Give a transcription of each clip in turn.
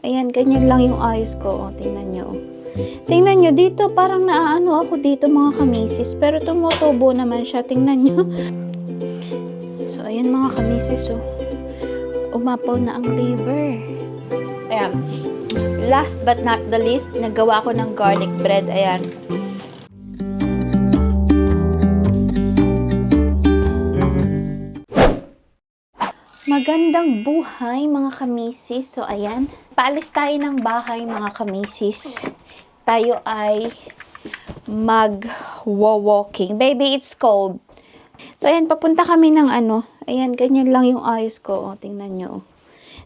Ayan, ganyan lang yung ayos ko. O, tingnan nyo. Tingnan nyo, dito parang naaano ako dito mga kamisis. Pero tumutubo naman siya. Tingnan nyo. So, ayan mga kamisis. So, umapaw na ang river. Ayan. Last but not the least, nagawa ko ng garlic bread. Ayan. Magandang buhay mga kamisis. So ayan, paalis tayo ng bahay mga kamisis. Tayo ay mag-walking. Baby, it's cold. So ayan, papunta kami ng ano. Ayan, ganyan lang yung ayos ko. O, tingnan nyo.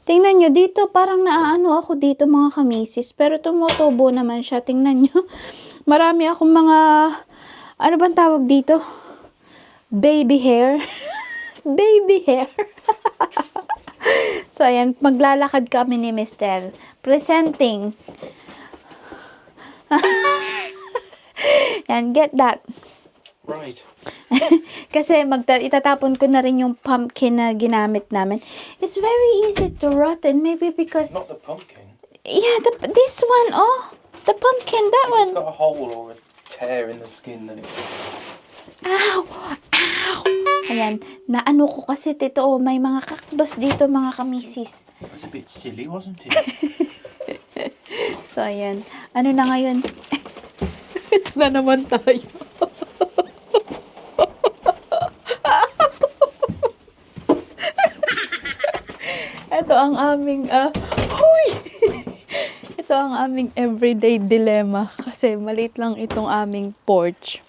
Tingnan nyo, dito parang naaano ako dito mga kamisis. Pero tumutubo naman siya. Tingnan nyo. Marami akong mga, ano bang tawag dito? Baby hair. Baby hair. So, ayan. Maglalakad kami ni Mister. Presenting. Yan, get that. Right. Kasi itatapon ko na rin yung pumpkin na ginamit namin. It's very easy to rotten. Maybe because... Not the pumpkin. Yeah, this one. Oh, the pumpkin. That one. It's got a hole or a tear in the skin. Then it... Ow! Ow! Ayan, naano ko kasi tito, may mga cactus dito mga kamisis. That's a bit silly, wasn't it? So, ayan. Ano na ngayon? Ito na naman tayo. Ito ang aming, huy! Ito ang aming everyday dilemma kasi maliit lang itong aming porch.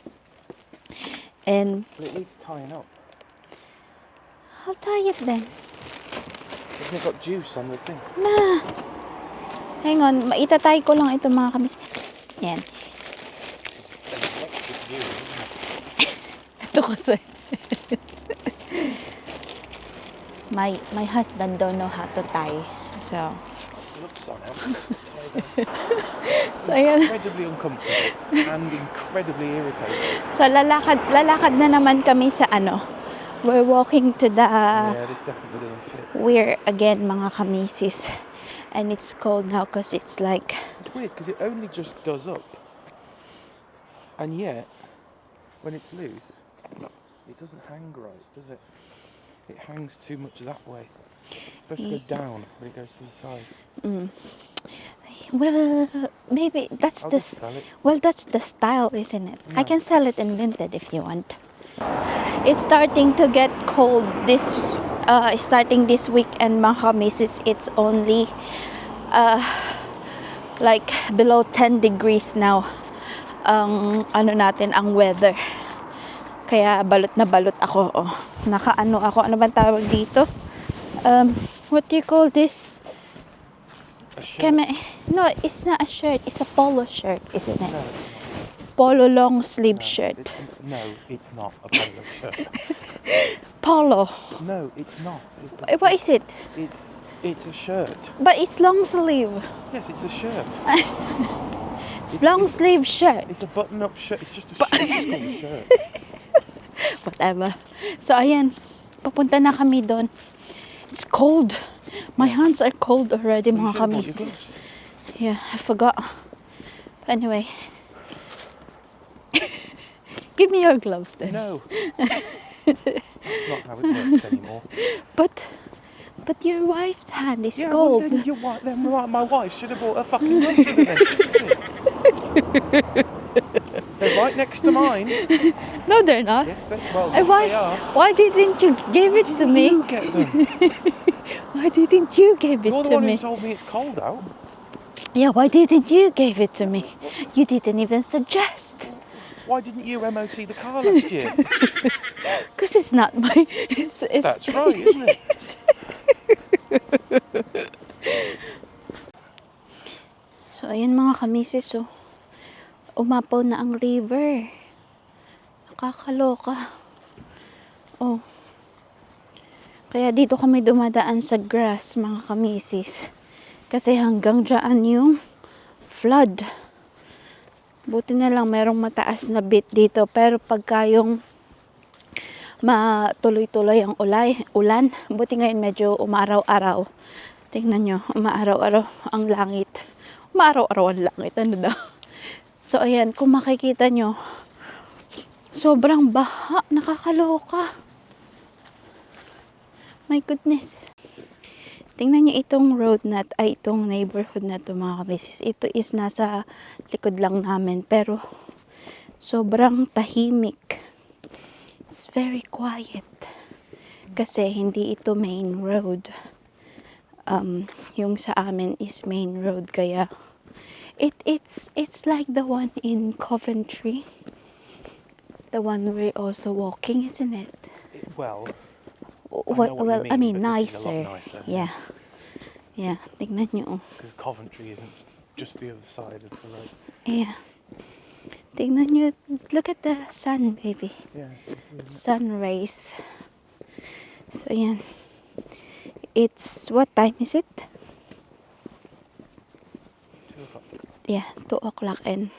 And Well, it needs tying up. I'll tie it then. Hasn't it got juice on the thing? Na. Hang on, itatay ko lang ito mga kamis. Yan. This is an electric view, isn't it? Ito kasi. my husband don't know how to tie. So, Gloves on, how to tie them. so ayan. Incredibly uncomfortable and incredibly irritating. So lalakad na naman kami sa ano. We're walking to the Yeah, this definitely doesn't fit. weir again mga kamisis. And it's cold now because it's like It's weird because it only just does up, and yet when it's loose, it doesn't hang right, does it? It hangs too much that way. It's supposed to go down, but it goes to the side. well, maybe that's I'll just the sell it. well, that's the style, isn't it? I No. can sell it in Vinted if you want. It's starting to get cold starting this weekend mga kamisis. It's only like below 10 degrees now ang ano natin ang weather. Kaya balot na balot ako. Oh. Nakaano ako. Ano bang tawag dito? What do you call this? A shirt. No, it's not a shirt. It's a polo shirt, isn't it? No, Polo long sleeve no, shirt. it's not a polo shirt. Polo. No, it's not. What is it? It's a shirt. But it's long sleeve. Yes, it's a shirt. It's long sleeve shirt. It's a button-up shirt. It's just a shirt. It's called a shirt. Whatever. So, ayan. Papunta na kami doon. It's cold. My hands are cold already, You mga should have bought your kamis. gloves. Yeah, I forgot. Anyway. Give me your gloves then. No. That's not how it works anymore. But your wife's hand is Yeah, well, cold. then my wife should have bought her fucking gloves with her then. They're right next to mine. No, they're not. Yes, they are. Why didn't you give it to me? You get them. Why didn't you give it You're the to one who me? told me it's cold out. Yeah, why didn't you give it to me? You didn't even suggest. Why didn't you MOT the car last year? Because it's not my... It's, That's right, isn't it? So, ayan mga kamisis, oh. Umapaw na ang river. Nakakaloka. Oh. Kaya dito kami dumadaan sa grass, mga kamisis. Kasi hanggang dyan yung flood. Buti na lang merong mataas na bit dito. Pero pagka yung matuloy-tuloy ang ulan, buti ngayon medyo umaraw-araw. Tingnan nyo, umaaraw-araw ang langit. Umaaraw-araw ang langit, ano daw? So, ayan, kung makikita nyo, sobrang baha, nakakaloka. My goodness. Tingnan nyo itong road na, ay itong neighborhood na to mga kamisis. Ito is nasa likod lang namin, pero sobrang tahimik. It's very quiet. Kasi hindi ito main road. Yung sa amin is main road, kaya it's like the one in Coventry. The one we're also walking, isn't it? Well, Well, I mean, but this is a nicer. lot nicer. Yeah. Yeah, tignan nyo. Because Coventry isn't just the other side of the road. Yeah. Tignan nyo. Look at the sun, baby. Yeah. Sun rays. So, ayan. It's, what time is it? 2 o'clock. Yeah, 2 o'clock and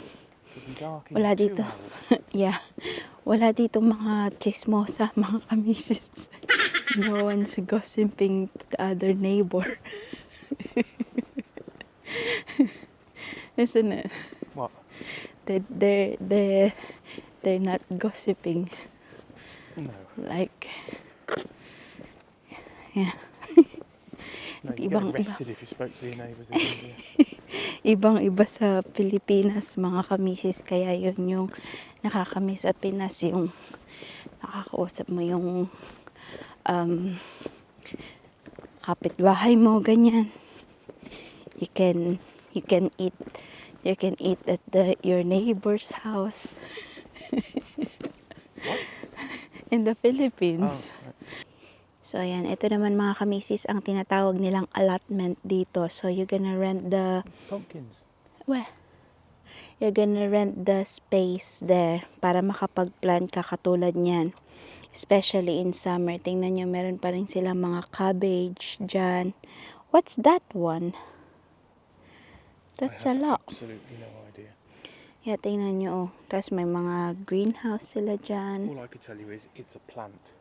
It'll be dark in wala 2 dito. hours. Yeah. Wala dito mga chismosa, mga kamisis. No one's gossiping to the other neighbor. Isn't it? What? They're not gossiping. No. Like, yeah. No, you get Ibang-iba. arrested if you spoke to your neighbours in India. Ibang-iba sa Pilipinas, mga kamisis. Kaya yun yung nakakamiss sa Pinas, yung nakakausap mo yung kapitbahay mo, ganyan. You can eat at your neighbor's house. In the Philippines. Oh, right. So, ayan. Ito naman mga kamisis ang tinatawag nilang allotment dito. So, you're gonna rent the... Pumpkins. Well, you're gonna rent the space there para makapag-plant ka katulad niyan. Especially in summer. Tingnan nyo, meron pa rin silang mga cabbage dyan. What's that one? That's I a have lot. absolutely no idea. Yeah, tingnan nyo. Oh. Tapos may mga greenhouse sila dyan. All I could tell you is it's a plant.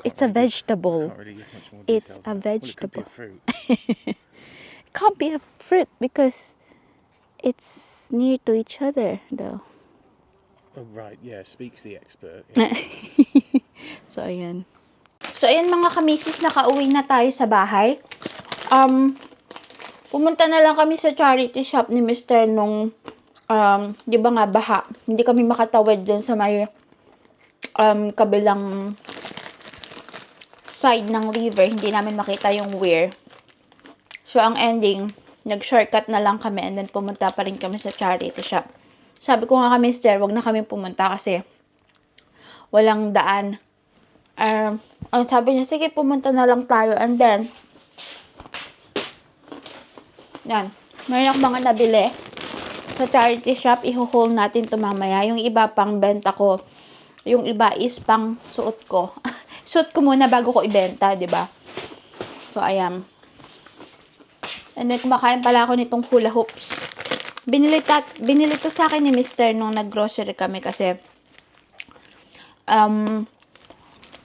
It's a vegetable. Can't really give much more It's details a on that. Well, it could be vegetable. a fruit. It can't be a fruit because it's near to each other, though. Oh, right, yeah, speaks the expert. Yeah. So, ayan. So, ayan mga kamisis, nakauwi na tayo sa bahay. Pumunta na lang kami sa charity shop ni Mr. nung, di ba nga, baha. Hindi kami makatawid dun sa may kabilang side ng river. Hindi namin makita yung weir. So, ang ending, nag-shortcut na lang kami and then pumunta pa rin kami sa charity shop. Sabi ko nga kami, Mister, wag na kami pumunta kasi walang daan. Ang sabi niya, sige, pumunta na lang tayo. And then, yan. Meron akong mga nabili sa charity shop. Ihuhol natin ito mamaya. Yung iba pang benta ko. Yung iba is pang suot ko. Suot ko muna bago ko ibenta, di ba? So, ayan. And then, kumakain pala ako nitong hula hoops. Binili to sa akin ni Mr. nung nag-grocery kami kasi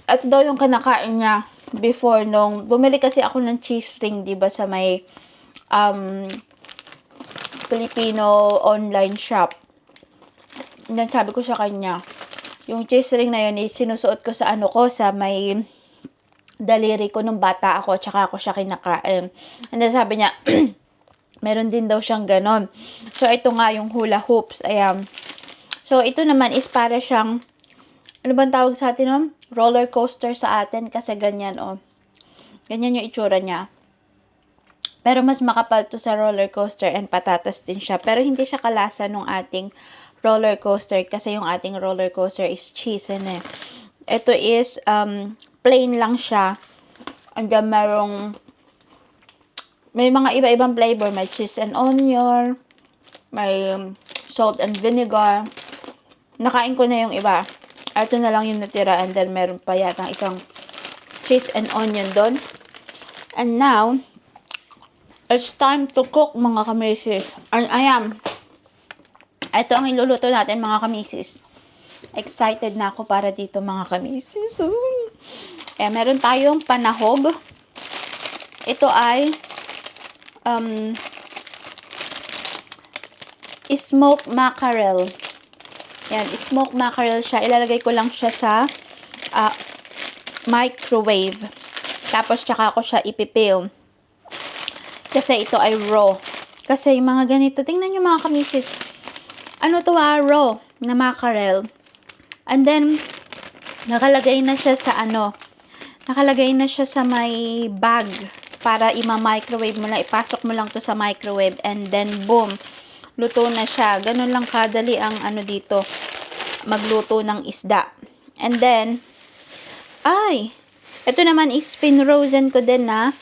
ito daw yung kinakain niya before nung bumili kasi ako ng cheese ring, di ba, sa may Filipino online shop. And then, sabi ko sa kanya, yung cheese ring na yun, sinusuot ko sa sa may daliri ko nung bata ako, tsaka ako siya kinakain. And then, sabi niya, meron din daw siyang ganon. So, ito nga yung hula hoops. Ayan. So, ito naman is para siyang, ano bang tawag sa atin, no? Roller coaster sa atin. Kasi ganyan, oh. Ganyan yung itsura niya. Pero mas makapal to sa roller coaster and patatas din siya. Pero hindi siya kalasa nung ating roller coaster. Kasi yung ating roller coaster is cheese, eh. Ito is, plain lang siya. And then, may mga iba-ibang flavor. May cheese and onion. May salt and vinegar. Nakain ko na yung iba. Ito na lang yung natira. And then, meron pa yata isang cheese and onion doon. And now, it's time to cook, mga kamisis. And ayan. Ito ang iluluto natin, mga kamisis. Excited na ako para dito, mga kamisis. Meron tayong panahog. Ito ay smoked mackerel. Yan, smoked mackerel siya. Ilalagay ko lang siya sa microwave. Tapos, tsaka ko siya ipipil. Kasi ito ay raw. Kasi yung mga ganito, tingnan nyo mga kamisis. Ano to raw na mackerel. And then, nakalagay na siya sa nakalagay na siya sa may bag. Para ima-microwave mo lang. Ipasok mo lang to sa microwave. And then, boom. Luto na siya. Ganun lang kadali ang dito. Magluto ng isda. And then, ito naman is pinrosen ko din na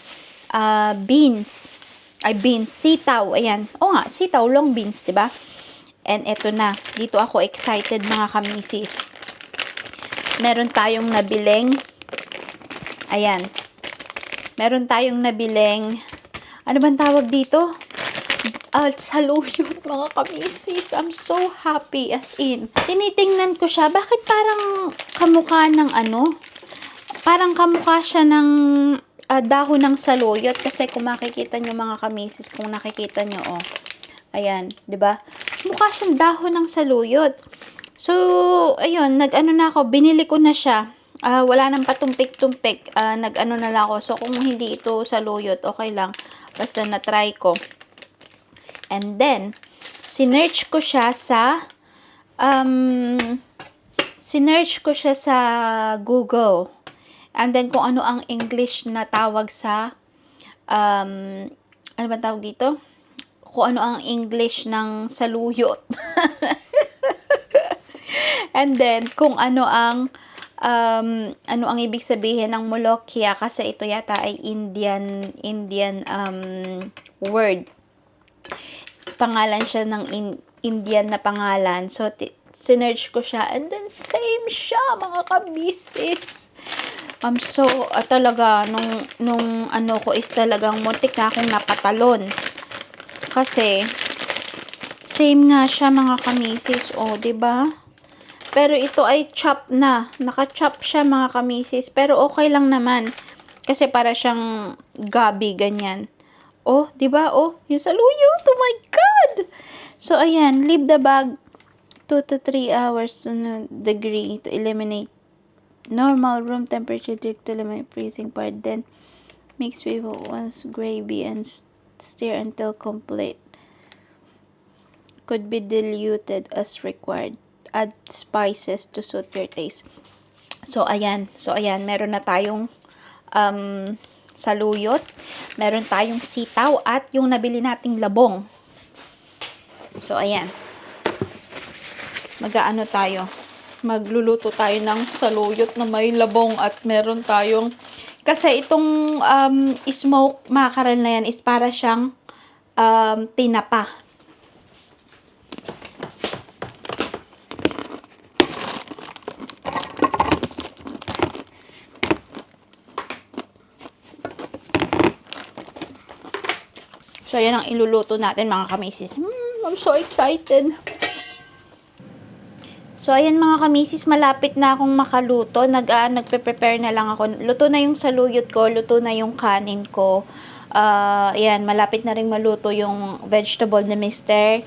beans. Beans. Sitaw. Ayan. O nga, sitaw. Long beans, diba? And ito na. Dito ako excited mga kamisis. Meron tayong nabiling. Ayan. Meron tayong nabiling. Ano bang tawag dito? Saluyot mga kamisis. I'm so happy as in. Tinitingnan ko siya. Bakit parang kamukha ng Parang kamukha siya ng dahon ng saluyot. Kasi kung makikita nyo mga kamisis, kung nakikita nyo, ayan, 'di ba? Mukha siyang dahon ng saluyot. So, ayun, na ako, binili ko na siya. Wala nang patumpik-tumpik. Na lang ako. So, kung hindi ito saluyot, okay lang. Basta na-try ko. And then, sinearch ko siya sa Google. And then, kung ano ang English na tawag sa, ano ba tawag dito? Kung ano ang English ng saluyot. And then, kung ano ang ibig sabihin ng Molokhia, kasi ito yata ay Indian word. Pangalan siya ng Indian na pangalan. So, sinearch ko siya. And then, same siya, mga kamisis. So, talaga, nung ko is talagang muntik na akong napatalon. Kasi, same nga siya, mga kamisis. Diba? Pero ito ay chop na. Naka-chop siya, mga kamisis. Pero okay lang naman. Kasi para siyang gabi, ganyan. Diba? Yung saluyot. Oh my God! So, ayan. Leave the bag 2 to 3 hours to degree to eliminate normal room temperature to eliminate freezing part. Then, mix with once gravy and stir until complete. Could be diluted as required. Add spices to suit your taste. So, ayan. Meron na tayong saluyot. Meron tayong sitaw at yung nabili nating labong. So, ayan. Magluluto tayo ng saluyot na may labong at meron tayong, kasi itong smoked mackerel na yan is para siyang tinapa. So, yan ang iluluto natin mga kamisis. I'm so excited. So, ayan mga kamisis, malapit na akong makaluto. Nagpe-prepare na lang ako. Luto na yung saluyot ko, luto na yung kanin ko. Ayan, malapit na rin maluto yung vegetable na mister.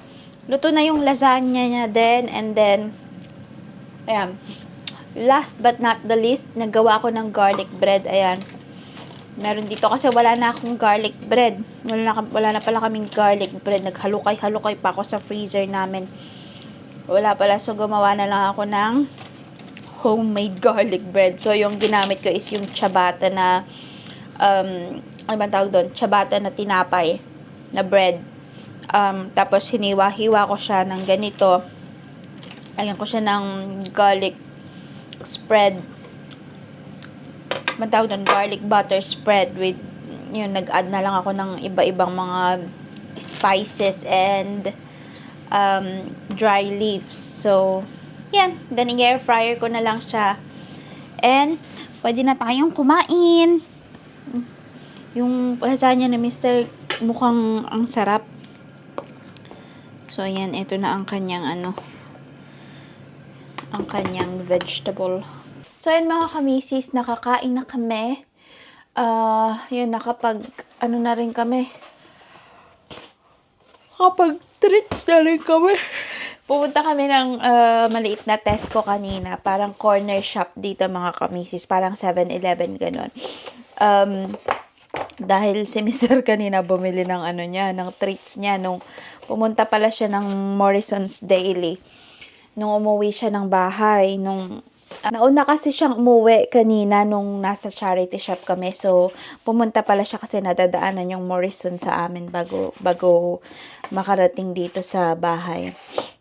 Luto na yung lasagna niya din. And then, ayan. Last but not the least, naggawa ko ng garlic bread. Ayan. Meron dito kasi wala na akong garlic bread. Wala na pala kaming garlic bread. Naghalukay-halukay pa ako sa freezer namin. Wala pala. So, gumawa na lang ako ng homemade garlic bread. So, yung ginamit ko is yung ciabatta na, ano ba tawag doon? Ciabatta na tinapay na bread. Tapos, hiniwa-hiwa ko siya ng ganito. Lagyan ko siya ng garlic spread. Ano tawag doon? Garlic butter spread with, yun, nag-add na lang ako ng iba-ibang mga spices and dry leaves. So, yan. Then, i-air fryer ko na lang siya. And, pwede na tayong kumain. Yung lasagna ni Mr. mukhang ang sarap. So, yan. Ito na ang kanyang ang kanyang vegetable. So, yan mga kamisis. Nakakain na kami. Yun, ano na rin kami. Kapag treats na rin kami. Pupunta kami ng maliit na Tesco kanina. Parang corner shop dito mga kamisis. Parang 7-Eleven ganon. Dahil si Mr. kanina bumili ng ano niya, ng treats niya. Nung pumunta pala siya ng Morrison's Daily. Nung umuwi siya ng bahay. Nauna kasi siyang umuwi kanina nung nasa charity shop kami. So, pumunta pala siya kasi nadadaanan yung Morrison sa amin bago makarating dito sa bahay.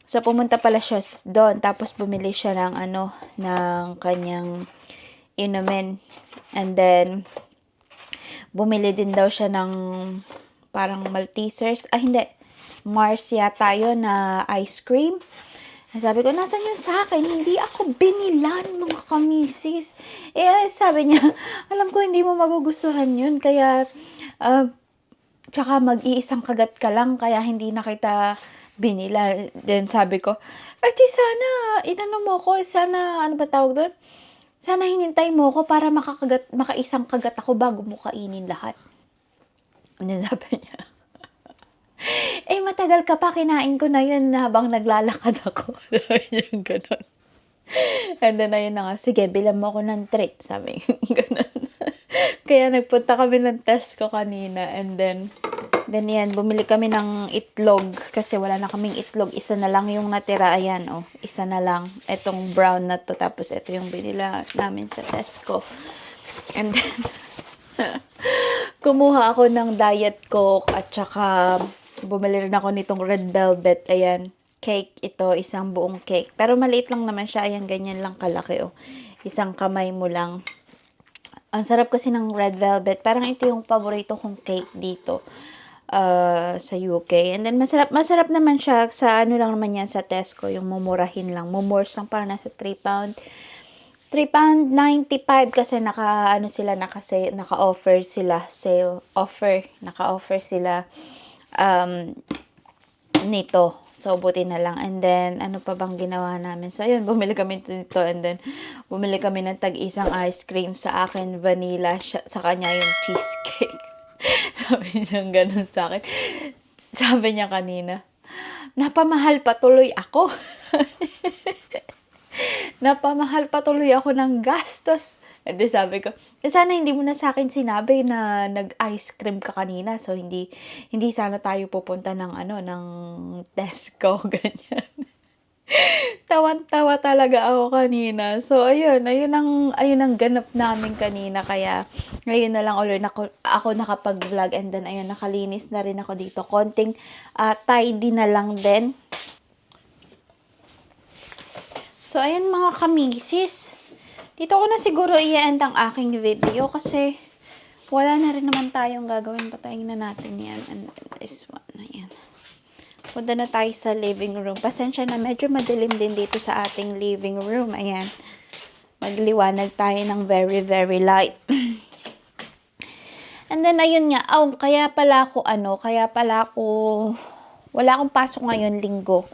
So, pumunta pala siya doon. Tapos, bumili siya ng kanyang inumin. And then, bumili din daw siya ng parang Maltesers. Hindi. Mars yata yun na ice cream. Sabi ko, nasan yung sa akin? Hindi ako binilan, mga kamisis. Sabi niya, alam ko hindi mo magugustuhan yun. Kaya, tsaka mag-iisang kagat ka lang. Kaya hindi na kita binila. Then sabi ko, di sana, inano mo ko. Sana, ano ba tawag doon? Sana hinintay mo ko para makaisang kagat ako bago mo kainin lahat. And then sabi niya, matagal ka pa, kinain ko na yun habang naglalakad ako. Yung ganon. And then, ayun na nga, sige, bilang mo ako ng treat, sabi ganon. Kaya nagpunta kami ng Tesco kanina. And then yan, bumili kami ng itlog. Kasi wala na kaming itlog. Isa na lang yung natira. Ayan, isa na lang. Itong brown na to. Tapos, ito yung binila namin sa Tesco. And then, kumuha ako ng Diet Coke at saka bumili rin ako nitong red velvet. Ayan, cake ito, isang buong cake. Pero maliit lang naman siya. Ayan, ganyan lang kalaki. Isang kamay mo lang. Ang sarap kasi ng red velvet. Parang ito yung paborito kong cake dito sa UK. And then masarap naman siya sa ano lang naman yan sa Tesco. Yung mumurahin lang. Mumors lang, parang nasa 3 pound. 3 pound 95 kasi naka-offer sila, sale offer. Naka-offer sila nito. So, buti na lang. And then, ano pa bang ginawa namin? So, ayun, bumili kami nito. And then, bumili kami ng tag-isang ice cream. Sa akin, vanilla. Sa kanya, yung cheesecake. Sabi niya ganun sa akin. Sabi niya kanina, napamahal pa tuloy ako. Napamahal pa tuloy ako ng gastos. And then sabi ko, sana hindi mo na sa akin sinabi na nag-ice cream ka kanina. So, hindi sana tayo pupunta ng Tesco, ganyan. Tawan-tawa talaga ako kanina. So, ayun ang ganap namin kanina. Kaya, ngayon na lang ulit ako nakapag-vlog. And then, ayun, nakalinis na rin ako dito. Konting tidy na lang din. So, ayun mga kamisis. Dito ko na siguro i-end ang aking video kasi wala na rin naman tayong gagawin. Patayin na natin yan. And this one. Ayan. Punta na tayo sa living room. Pasensya na, medyo madilim din dito sa ating living room. Ayan. Magliwanag tayo ng very, very light. And then, ayun nga. Kaya pala ako, wala akong pasok ngayon, linggo.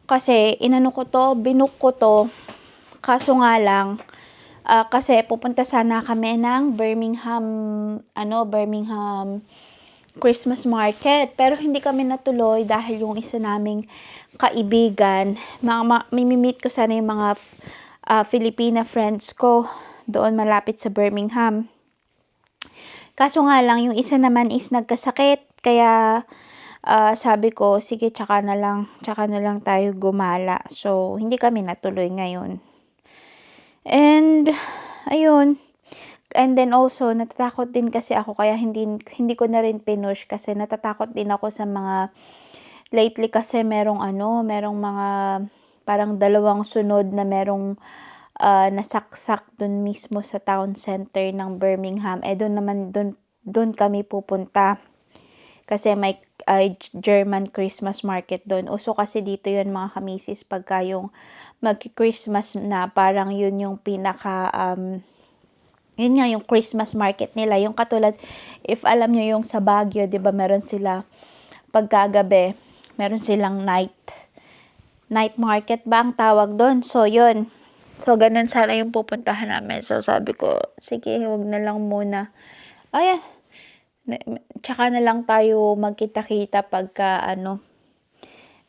Kasi, binook ko to. Kaso nga lang, kasi pupunta sana kami ng Birmingham Christmas market. Pero hindi kami natuloy dahil yung isa naming kaibigan, mimimit ko sana yung mga Filipina friends ko doon malapit sa Birmingham. Kaso nga lang, yung isa naman is nagkasakit. Kaya, sabi ko, sige, tsaka na lang tayo gumala. So, hindi kami natuloy ngayon. And, ayun. And then also, natatakot din kasi ako, kaya hindi ko na rin pinush kasi natatakot din ako sa mga, lately kasi merong mga, parang 2 sunod na merong nasaksak dun mismo sa town center ng Birmingham. Doon kami pupunta. Kasi may German Christmas market doon. Uso kasi dito yun mga kamisis pagka yung mag-Christmas na, parang yun yung pinaka yun nga yung Christmas market nila, yung katulad if alam nyo yung sa Baguio, 'di ba, meron sila pagkagabi, meron silang night market ba ang tawag doon. So yun, so ganun sana yung pupuntahan namin. So sabi ko, sige, wag na lang muna. Ayan, Tsaka na lang tayo magkita-kita pagka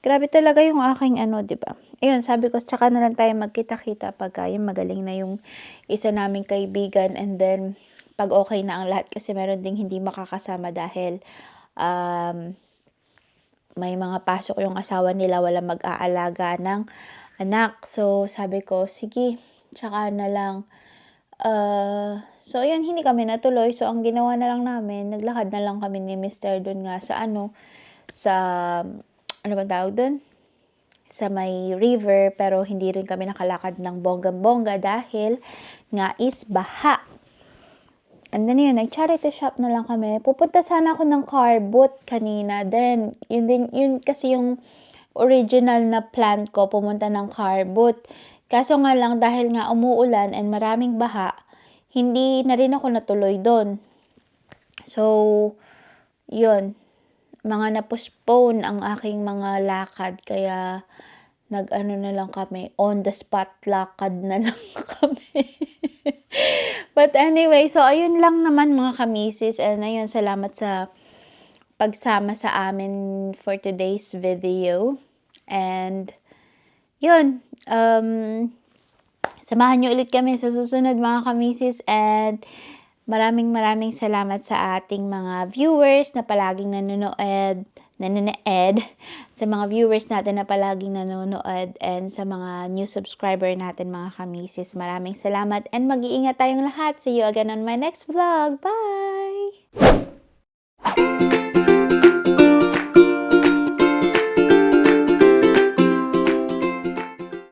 grabe talaga yung aking 'di ba? Ayun, sabi ko tsaka na lang tayo magkita-kita pagka yung magaling na yung isa naming kaibigan, and then 'pag okay na ang lahat, kasi meron ding hindi makakasama dahil, may mga pasok yung asawa nila, walang mag-aalaga ng anak. So, sabi ko, sige, tsaka na lang. So ayun, hindi kami natuloy. So, ang ginawa na lang namin, naglakad na lang kami ni Mister dun nga sa sa ano bang tawag dun? Sa may river, pero hindi rin kami nakalakad ng bonggang-bongga dahil nga is baha. And then yun, nag-charity shop na lang kami. Pupunta sana ako ng car boot kanina. Then, yun kasi yung original na plan ko, pumunta ng car boot. Kaso nga lang, dahil nga umuulan and maraming baha, hindi na rin ako natuloy doon. So, yun. Mga na-postpone ang aking mga lakad. Kaya, nag-ano na lang kami, on the spot lakad na lang kami. But anyway, so ayun lang naman mga kamisis. And ayun, salamat sa pagsama sa amin for today's video. And yun, samahan nyo ulit kami sa susunod mga kamisis, and maraming salamat sa ating mga viewers na palaging nanonood, sa mga viewers natin na palaging nanonood, and sa mga new subscriber natin mga kamisis. Maraming salamat, and mag-iingat tayong lahat. See you again on my next vlog. Bye!